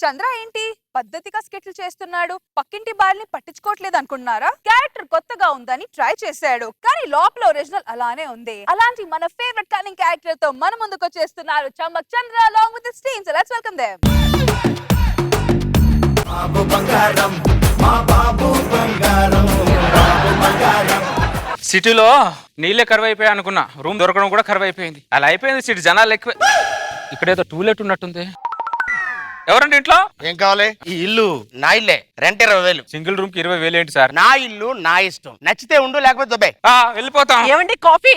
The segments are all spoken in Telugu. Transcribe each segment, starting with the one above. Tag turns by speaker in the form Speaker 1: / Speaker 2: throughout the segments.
Speaker 1: చంద్ర ఏంటి పద్ధతిగా స్కెచ్లు చేస్తున్నాడు, పక్కింటి బాల్ని పట్టించుకోవట్లేదు అనుకున్నారా? క్యారెక్టర్ కొత్తగా ఉందని ట్రై చేశాడు, కానీ లోపల ఒరిజినల్ అలానే ఉంది. అలాంటి మన ఫేవరెట్ కన్నింగ్ క్యారెక్టర్ తో మన ముందుకు వచ్చేస్తున్నారు చమ్మక్ చంద్ర along with his team. So let's welcome them.
Speaker 2: బాబు బంగారం మా బాబు బంగారం బాబు బంగారం.
Speaker 3: సిటీలో నీళ్ళే కరువు అయిపోయా అనుకున్నా, రూమ్ దొరకడం కూడా కరువు అయిపోయింది. అలా అయిపోయింది సిటీ, జనాలు ఎక్కువ. ఇక్కడేదో టూలెట్ ఉన్నట్టుంది. ఎవరండి ఇంట్లో?
Speaker 4: ఏం కావాలి? ఈ ఇల్లు నా ఇల్లే, రెంట్ 20,000.
Speaker 3: సింగిల్ రూమ్ కి 20,000 ఏంటి సార్?
Speaker 4: నా ఇల్లు నా ఇష్టం, నచ్చితే ఉండు లేకపోతే దుబాయ్.
Speaker 3: వెళ్ళిపోతాం.
Speaker 1: ఏమండి కాఫీ?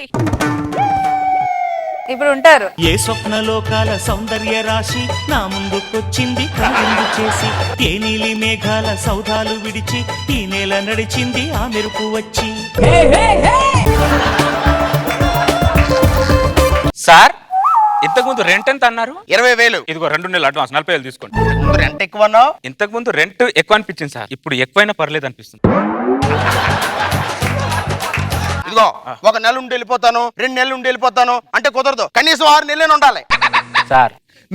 Speaker 1: ఇప్పుడు ఉంటారు.
Speaker 2: ఏ స్వప్నలోకాల సౌందర్య రాశి నా ముందుకొచ్చింది కనువిందు చేసి, ఏ నీలి మేఘాల సౌధాలు విడిచి ఈ నేల నడిచింది ఆ మెరుపు వచ్చి.
Speaker 3: సార్ ఇంతకు ముందు రెంట్ ఎంత అన్నారు?
Speaker 4: 20,000.
Speaker 3: ఇదిగో 2 నెలలు అడ్వాన్స్ 40,000 తీసుకోండి.
Speaker 4: ముందు రెంట్ ఎక్కువ అన్నావు.
Speaker 3: ఇంతకు ముందు రెంట్ ఎక్కువ అనిపించింది సార్, ఇప్పుడు ఎక్కువైనా పర్లేదు అనిపిస్తుంది.
Speaker 4: ఇదిగో 1 నెల ఉండి వెళ్ళిపోతాను, 2 నెలలు ఉండి వెళ్ళిపోతాను అంటే కుదరదు, కనీసం 6 నెలలు ఉండాలి.
Speaker 3: సార్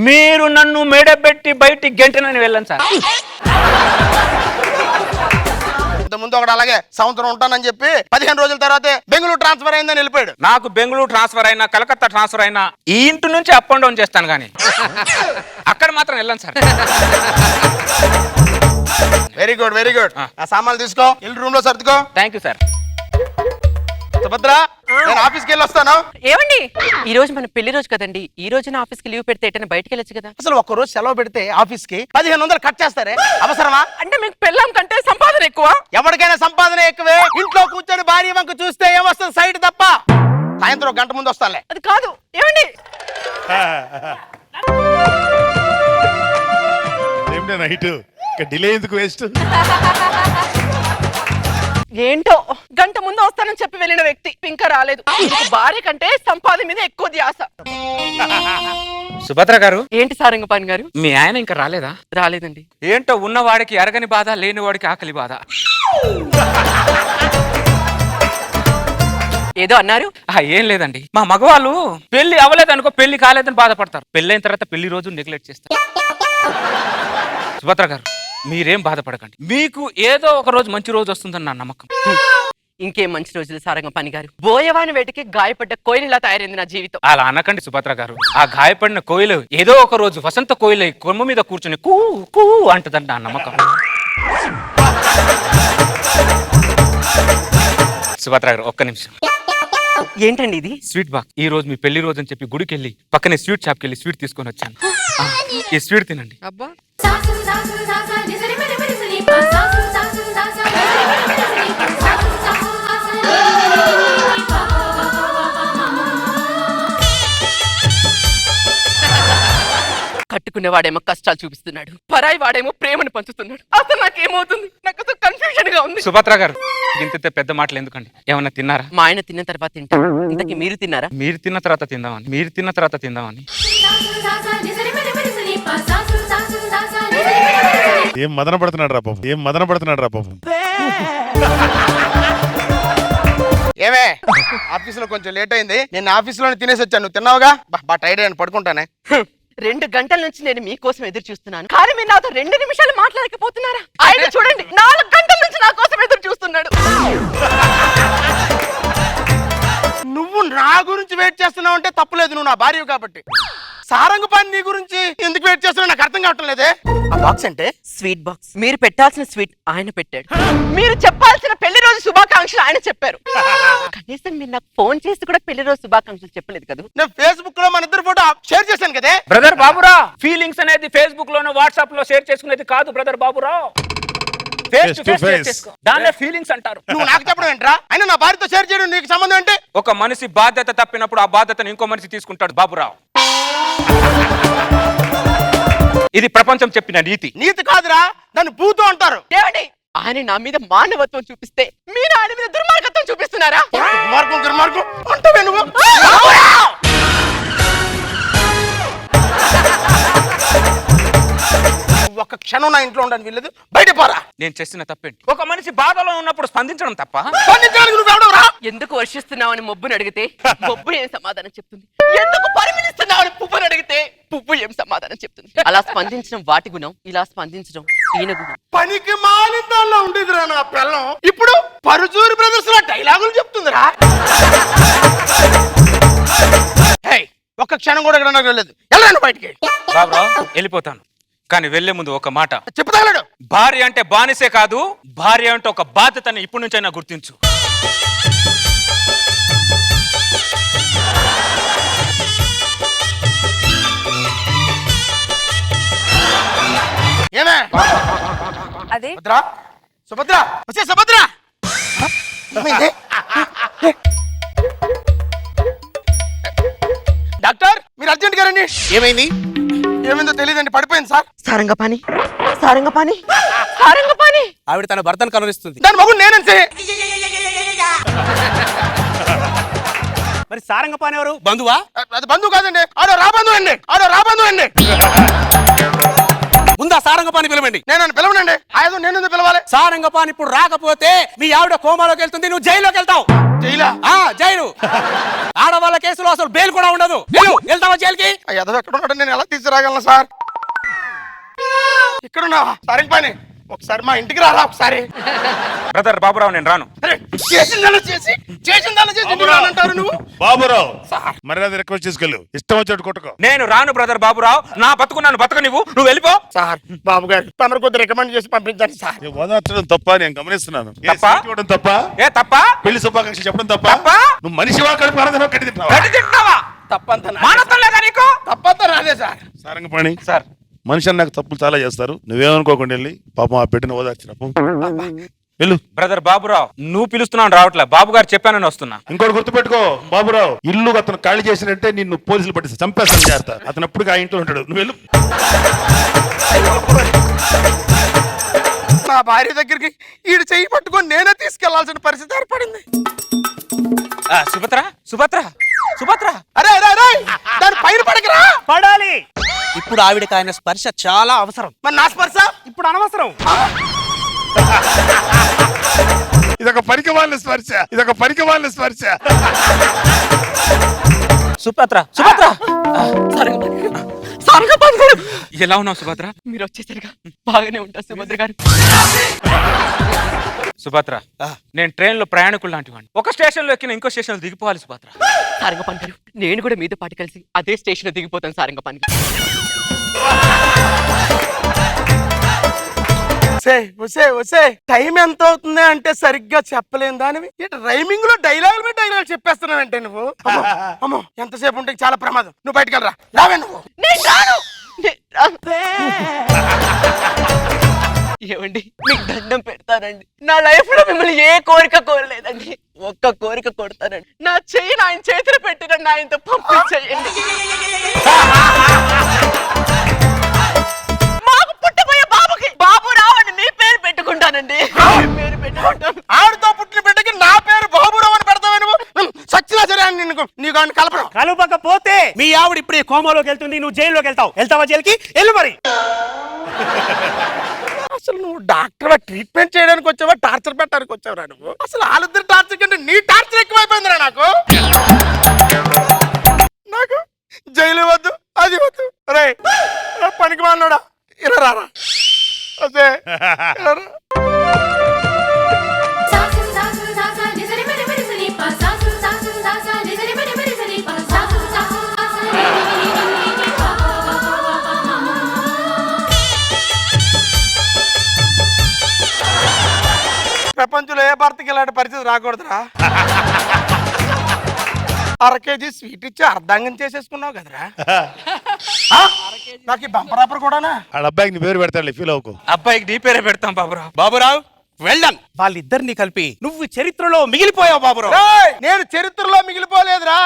Speaker 3: మీరు నన్ను మేడబెట్టి బయటికి గంటనని వెళ్ళండి సార్.
Speaker 4: ముందు ఒకటి అలాగే సంవత్సరం ఉంటానని చెప్పి 15 రోజుల తర్వాత బెంగళూరు ట్రాన్స్ఫర్ అయిందని వెళ్ళిపోయాడు.
Speaker 3: నాకు బెంగళూరు ట్రాన్స్ఫర్ అయినా కలకత్తా ట్రాన్స్ఫర్ అయినా ఈ ఇంటి నుంచి అప్ అండ్ డౌన్ చేస్తాను, కానీ అక్కడ మాత్రం వెళ్ళండి sir.
Speaker 4: Very good very good. ఆ సామాన్లు తీసుకో, ఇల్లు రూమ్ లో సర్దుకో.
Speaker 3: Thank you sir.
Speaker 4: సుభద్ర, నేను ఆఫీస్కి వెళ్ళి వస్తాను.
Speaker 5: ఏమండి, ఈ రోజు మన పెళ్లి రోజు కదండి, ఈ రోజున ఆఫీస్ కి లీవ్ పెడితే ఎటైనా బయటకు వెళ్ళొచ్చు కదా.
Speaker 4: అసలు ఒక్క రోజు సెలవు పెడితే ఆఫీస్ కి 1500 కట్ చేస్తారే, అవసరమా?
Speaker 5: అంటే మీకు పెళ్ళాం కంటే సంపాదన ఎక్కువ.
Speaker 4: ఎవరికైనా సంపాదన ఎక్కువే. ఇంట్లో కూర్చొని భార్య వంక చూస్తే ఏమొస్తుంది? సైడ్ తప్ప. సాయంత్రం 1 గంట ముందు వస్తానులే.
Speaker 5: అది కాదు. ఏమండి,
Speaker 6: ఏమిటా నైట్ డిలే ఎందుకు వేస్ట్?
Speaker 5: ఏంటో గంట ముందు వస్తానని చెప్పి వెళ్ళిన వ్యక్తి ఇంకా రాలేదు. భార్య కంటే సంపాదన మీద ఎక్కువ ధ్యాస.
Speaker 3: సుభద్ర గారు.
Speaker 5: ఏంటి సారంగపాణి గారు?
Speaker 3: మీ ఆయన ఇంకా రాలేదా?
Speaker 5: రాలేదండి.
Speaker 3: ఏంటో ఉన్నవాడికి అరగని బాధ, లేని వాడికి ఆకలి బాధ.
Speaker 5: ఏదో అన్నారు.
Speaker 3: ఏం లేదండి, మా మగవాళ్ళు పెళ్లి అవ్వలేదనుకో, పెళ్లి కాలేదని బాధపడతారు, పెళ్ళైన తర్వాత పెళ్లి రోజు నెగ్లెక్ట్ చేస్తారు. సుభద్ర గారు మీరేం బాధపడకండి, మీకు ఏదో ఒక రోజు మంచి రోజు వస్తుందని నా నమ్మకం.
Speaker 5: ఇంకేం మంచి రోజులు సారంగపాణి గారు. బోయవాని వేటకి గాయపడ్డ కోయిలలా తయారైంది నా జీవితం.
Speaker 3: అలా అనకండి సుభద్ర గారు, ఆ గాయపడిన కోయిలు ఏదో ఒక రోజు వసంత కోయిల కొమ్మ మీద కూర్చొని కూ కూ అంటదని నా నమ్మకం. సుభద్ర గారు ఒక్క నిమిషం.
Speaker 5: ఏంటండి ఇది?
Speaker 3: Sweet box. ఈ రోజు మీ పెళ్లి రోజు అని చెప్పి గుడికి వెళ్ళి పక్కనే స్వీట్ షాప్కి వెళ్ళి స్వీట్ తీసుకొని వచ్చాను. ఈ స్వీట్ తినండి.
Speaker 5: అబ్బా, కట్టుకునేవాడేమో కష్టాలు చూపిస్తున్నాడు, పరాయి వాడేమో ప్రేమను పంచుతున్నాడు. అసలు నాకేమవుతుంది? నాకు అసలు కన్ఫ్యూజన్ గా ఉంది.
Speaker 3: సుభద్ర గారు ఇంత పెద్ద మాటలు ఎందుకండి? ఏమన్నా తిన్నారా?
Speaker 5: మా ఆయన తిన్న తర్వాత తింటాను. ఇంతకీ మీరు తిన్నారా?
Speaker 3: మీరు తిన్న తర్వాత తిందామని.
Speaker 6: ఏం మదన పడుతున్నాడు రా పాపం.
Speaker 4: ఏమే, ఆఫీస్ లో కొంచెం లేట్ అయింది, నేను ఆఫీస్ లోనే తినేసి వచ్చాను. నువ్వు తిన్నావుగా? బా టైర్డ్ అయ్యాను, పడుకుంటానే.
Speaker 5: 2 గంటల నుంచి నేను మీకోసం ఎదురు చూస్తున్నాను, కానీ మీరు నాతో 2 నిమిషాలు మాట్లాడకపోతున్నారా? ఆయన చూడండి 4 గంటల నుంచి నా కోసం ఎదురు చూస్తున్నాడు.
Speaker 4: నువ్వు నా గురించి వెయిట్ చేస్తున్నావు అంటే తప్పులేదు, నువ్వు నా భార్య కాబట్టి. సారంగపాణి నీ గురించి ఎందుకు వెయిట్ చేస్తున్నావు నాకు అర్థం కావటం లేదే. ఆ బాక్స్ అంటే
Speaker 5: స్వీట్ బాక్స్. మీరు పెట్టాల్సిన స్వీట్ ఆయన పెట్టాడు, మీరు చెప్పాల్సిన పెళ్లి రోజు శుభాకాంక్షలు ఆయన చెప్పారు. కనీసం మీరు నాకు ఫోన్ చేసి కూడా పెళ్లి రోజు శుభాకాంక్షలు చెప్పలేదు కదా.
Speaker 4: నేను ఫేస్బుక్ లో మన ఇద్దరు ఫోటో షేర్ చేశాను కదే.
Speaker 3: బ్రదర్ బాబురావు, ఫీలింగ్స్ అనేది ఫేస్బుక్ లోనో వాట్సాప్ లో షేర్ చేసుకునేది కాదు brother Baburao. Face to face చేసుకో, దాన్నే ఫీలింగ్స్ అంటారు.
Speaker 4: నువ్వు నాకు చెప్పడం ఏంట్రా? అయినా నా భార్యతో షేర్ చేయడం నీకు సంబంధం ఏంటి?
Speaker 3: ఒక మనిషి బాధ్యత తప్పినప్పుడు ఆ బాధ్యతను ఇంకో మనిషి తీసుకుంటాడు బాబురావు. ఇది ప్రపంచం చెప్పిన నీతి.
Speaker 4: నీతి కాదురా, దాన్ని భూతో అంటారు.
Speaker 5: ఏమండి, ఆయన నా మీద మానవత్వం చూపిస్తే మీరు ఆయన మీద దుర్మార్గత్వం చూపిస్తున్నారా?
Speaker 4: దుర్మార్గం అంటావే నువ్వు? ఒక్క క్షణం నా ఇంట్లో ఉండని వీల్లేదు, బయట పోరా.
Speaker 3: నేను చేసిన తప్పేంటి? ఒక మనిషి బాధలో ఉన్నప్పుడు స్పందించడం తప్ప?
Speaker 4: స్పందించడానికి నువ్వెవడవురా?
Speaker 5: ఎందుకు వర్షిస్తున్నావని మొబ్బుని అడిగితే మొబ్బు ఏం సమాధానం చెప్తుంది? ఎందుకు పరిమళిస్తున్నావని పువ్వుని అడిగితే పువ్వు ఏం సమాధానం చెప్తుంది? అలా స్పందించడం వాటి గుణం, ఇలా స్పందించడం ఈయన గుణం.
Speaker 4: పనికి మాలిందాల్లో ఉండేదిరా నా పిల్లం, ఇప్పుడు పరుచూరి బ్రదర్స్ లో డైలాగులు చెప్తుందిరా. హే, ఒక్క క్షణం కూడా ఇక్కడ నాకు వెళ్ళలేదు. వెళ్ళండి బయటికి.
Speaker 3: బాబురావు వెళ్ళిపోతాను, కానీ వెళ్లే ముందు ఒక మాట
Speaker 4: చెప్తాడు.
Speaker 3: భార్య అంటే బానిసే కాదు, భార్య అంటే ఒక బాధ్యతని ఇప్పటి నుంచైనా గుర్తించు.
Speaker 4: ఏమే
Speaker 1: అదే
Speaker 4: సుభద్ర, సుభద్ర వచ్చే సుభద్ర. ఏమైంది? డాక్టర్ మీరు అర్జెంట్ గారండి.
Speaker 7: ఏమైంది?
Speaker 4: ఏమైందో తెలియదండి, పడిపోయింది సార్.
Speaker 5: సారంగపాణి, సారంగపాణి, సారంగపాణి.
Speaker 7: ఆవిడ తన భర్తను కనురిస్తుంది.
Speaker 4: దాని మగుడు నేనంటే.
Speaker 7: మరి సారంగపాణి ఎవరు? బంధువా?
Speaker 4: అది బంధువు కాదండి, ఆడో రా బంధువు అండి, ఆడో రా బంధువు అండి.
Speaker 7: ముందా సారంగపాణి పిలవండి.
Speaker 4: నేను పిలవనండి, ఆయన నేను ఎందుకు పిలవాలి?
Speaker 7: సారంగపాణి ఇప్పుడు రాకపోతే మీ ఆవిడ కోమాలోకి వెళ్తుంది, నువ్వు జైల్లోకి వెళ్తావు.
Speaker 4: జైలా?
Speaker 7: జైలు. ఆడవాళ్ళ కేసులో అసలు బెయిల్ కూడా ఉండదు. వెళ్తావా జైలుకి?
Speaker 4: ఎదవ ఎక్కడ ఉన్నాడు, నేను ఎలా తీసుకురాగలను సార్? ఇక్కడున్నావా? సరే పని ఒకసారి మా ఇంటికి రారా ఒకసారి.
Speaker 3: బ్రదర్ బాబురావు నేను రాను.
Speaker 4: చేసిందల్లా చేసి అంటారు నువ్వు.
Speaker 6: బాబురావు మర్యాద రిక్వెస్ట్ చేసుకెళ్ళు, ఇష్టం వచ్చేట్టు కొట్టుకో.
Speaker 3: నేను రాను బ్రదర్ బాబురావు, నా బతుకు నన్ను బతుకు, నువ్వు వెళ్ళిపో.
Speaker 4: సార్ బాబు గారు తమరు కొద్దిగా రికమెండ్ చేసి పంపించండి సార్.
Speaker 6: ఏ ఓదార్చడం తప్ప నేను గమనిస్తున్నాను. ఏ
Speaker 3: తప్పా?
Speaker 6: సీట్ ఇవ్వడం తప్ప?
Speaker 3: ఏ తప్ప?
Speaker 6: పెళ్లి శుభాకాంక్షలు చెప్పడం తప్ప?
Speaker 3: తప్పా?
Speaker 6: నువ్వు మనిషివా కడుపు ఆరాధన కట్టి తింటావా?
Speaker 3: గట్టి తింటావా?
Speaker 4: తప్పంత
Speaker 3: మానవత్వం లేదా నీకు?
Speaker 4: తప్పంత రాదే సార్.
Speaker 6: సారంగపాణి
Speaker 3: సార్
Speaker 6: మనిషి నాకు తప్పులు చాలా చేస్తారు, నువ్వేమనుకోకుండా వెళ్ళి పాపం ఆ బిడ్డను ఓదార్చినప్పు వెళ్ళు.
Speaker 3: బ్రదర్ బాబురావు నువ్వు పిలుస్తున్నావు రావట్లే, బాబు గారు చెప్పానని వస్తున్నా.
Speaker 6: ఇంకోటి గుర్తుపెట్టుకో బాబురావు, ఇల్లు అతను ఖాళీ చేసినట్టే నిన్ను పోలీసులు పట్టిస్తే చంపేస్తాను చేస్తారు. అతను అప్పుడు ఆ ఇంట్లో ఉంటాడు, నువ్వు వెళ్ళు.
Speaker 4: నా భార్య దగ్గరికి ఈడు చెయ్యి పట్టుకొని నేనే తీసుకెళ్లాల్సిన పరిస్థితి ఏర్పడింది.
Speaker 3: సుభద్ర సుభద్ర సుభద్ర,
Speaker 4: అరే అరే అరే దాని పైన పడకరా.
Speaker 7: పడాలి. ఇప్పుడు ఆవిడకి ఆయన స్పర్శ చాలా అవసరం.
Speaker 4: మరి నా స్పర్శ
Speaker 7: ఇప్పుడు అనవసరం.
Speaker 6: ఇదొక పనికిమాలిన స్పర్శ, ఇదొక పనికిమాలిన స్పర్శ.
Speaker 3: సుభద్ర సుభద్ర,
Speaker 5: సారంగపాణి గారు
Speaker 3: ఎలా ఉన్నావు సుభద్ర?
Speaker 5: మీరు వచ్చేసరిగా బాగానే ఉంటారు సుభద్ర గారు.
Speaker 3: సుభద్ర నేను ట్రైన్ లో ప్రయాణికులు లాంటి వాడిని, ఒక స్టేషన్ లో ఎక్కిన ఇంకో స్టేషన్ లో దిగిపోవాలి సుభద్ర.
Speaker 5: సారంగపాణి గారు నేను కూడా మీతో పాటు కలిసి అదే స్టేషన్ లో దిగిపోతాను సారంగపాణి గారు.
Speaker 4: టైం ఎంత అవుతుంది అంటే సరిగ్గా చెప్పలేని దానివి రైమింగ్ లో డైలాగులు మీద డైలాగులు చెప్పేస్తున్నావంటే నువ్వు. అమ్మో, అమ్మో ఎంతసేపు ఉంటే చాలా ప్రమాదం. నువ్వు బయటకు వెళ్ళరా. రావే నువ్వు.
Speaker 5: నేను రాను. ఏమండి మీకు దండం పెడతానండి, నా లైఫ్ లో మిమ్మల్ని ఏ కోరిక కోరలేదండి, ఒక్క కోరిక కొడతానండి. నా చెయ్యి ఆయన చేతిలో పెట్టినండి, ఆయనతో పంపించేయండి. మాకు పుట్టబోయే బాబుకి బాబురావు అని మీ పేరు పెట్టుకుంటానండి. పేరు పెట్టుకుంటాను.
Speaker 4: ఆవిడతో పుట్టిన బిడ్డకి నా పేరు బాబురావు అని పెడతావే నువ్వు. సచ్చినా సరే అని నీకు కలపడం.
Speaker 7: కలపకపోతే మీ ఆవిడ ఇప్పుడు కోమాలోకి వెళ్తుంది, నువ్వు జైల్లోకి వెళ్తావు. వెళ్తావా జైలుకి? వెళ్ళు మరి.
Speaker 4: అసలు నువ్వు డాక్టర్ ట్రీట్మెంట్ చేయడానికి వచ్చావా, టార్చర్ పెట్టడానికి వచ్చావురా నువ్వు? అసలు వాళ్ళిద్దరు టార్చర్ కంటే నీ టార్చర్ ఎక్కువైపోయిందిరా నాకు. నాకు జైలు వద్దు, అది వద్దు. రే పనికి మానోడా, ఇలా రారా. అదే ఇలా రా. ప్రపంచంలో ఏ భర్తకి ఇలాంటి పరిస్థితి రాకూడదురా. కేజీ స్వీట్ ఇచ్చి అర్ధాంగం చేసేసుకున్నావు కదరా. నాకు ఈ బంపర్ ఆఫర్ కూడానా?
Speaker 6: వాళ్ళ అబ్బాయికి నీ పేరు పెడతాడు, ఫీల్ అవ్వకు.
Speaker 3: అబ్బాయికి నీ పేరే పెడతాం బాబురావు.
Speaker 7: బాబురావు వెళ్ళాను. వాళ్ళిద్దరిని కలిపి నువ్వు చరిత్రలో మిగిలిపోయావు బాబురావు.
Speaker 4: ఏయ్, నేను చరిత్రలో మిగిలిపోలేదురా,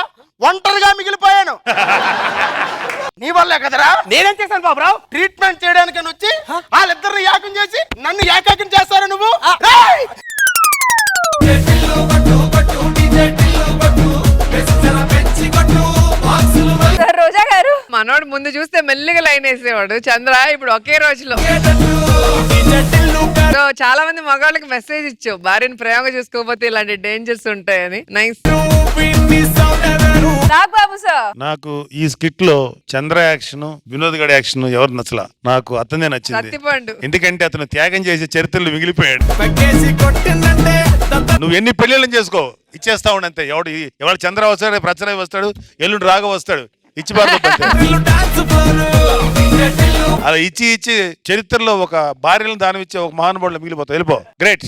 Speaker 4: ఒంటరిగా మిగిలిపోయాను. నీ వల్లే కదరా.
Speaker 7: నేనేం చేశాను బాబురావు?
Speaker 4: ట్రీట్మెంట్ చేయడానికి వచ్చి వాళ్ళిద్దరిని యాకం చేసి నన్ను ఏకాకం చేస్తారా నువ్వు?
Speaker 1: రోజా గారు
Speaker 5: మనోడు ముందు
Speaker 8: చూస్తే మెల్లిగా లైన్ వేసేవాడు చంద్ర, ఇప్పుడు ఒకే రోజులో. సో చాలా మంది మగాళ్ళకి మెసేజ్ ఇచ్చావు, భార్యను ప్రేమగా చూసుకోకపోతే ఇలాంటి డేంజర్స్ ఉంటాయని. నైస్.
Speaker 1: నాగబాబు సార్,
Speaker 6: నాకు ఈ స్కిట్ లో చంద్ర యాక్షన్, వినోద్ గడి యాక్షన్ ఎవరు నచ్చలా, నాకు అతనే నచ్చింది.
Speaker 8: కత్తిపండు.
Speaker 6: ఎందుకంటే అతను త్యాగం చేసే చరిత్రలు మిగిలిపోయాడు. నువ్వు ఎన్ని పెళ్లిళ్ళని చేసుకో, ఇచ్చేస్తా ఉండంతే. ఎవడు చంద్ర వస్తాడు, రేపు రచన వస్తాడు, ఎల్లుండి రాఘ వస్తాడు, ఇచ్చి అలా ఇచ్చి ఇచ్చి చరిత్రలో ఒక భార్యలను దానం ఇచ్చే ఒక మహానుభావులు మిగిలిపోతావు. వెళ్ళిపో. గ్రేట్.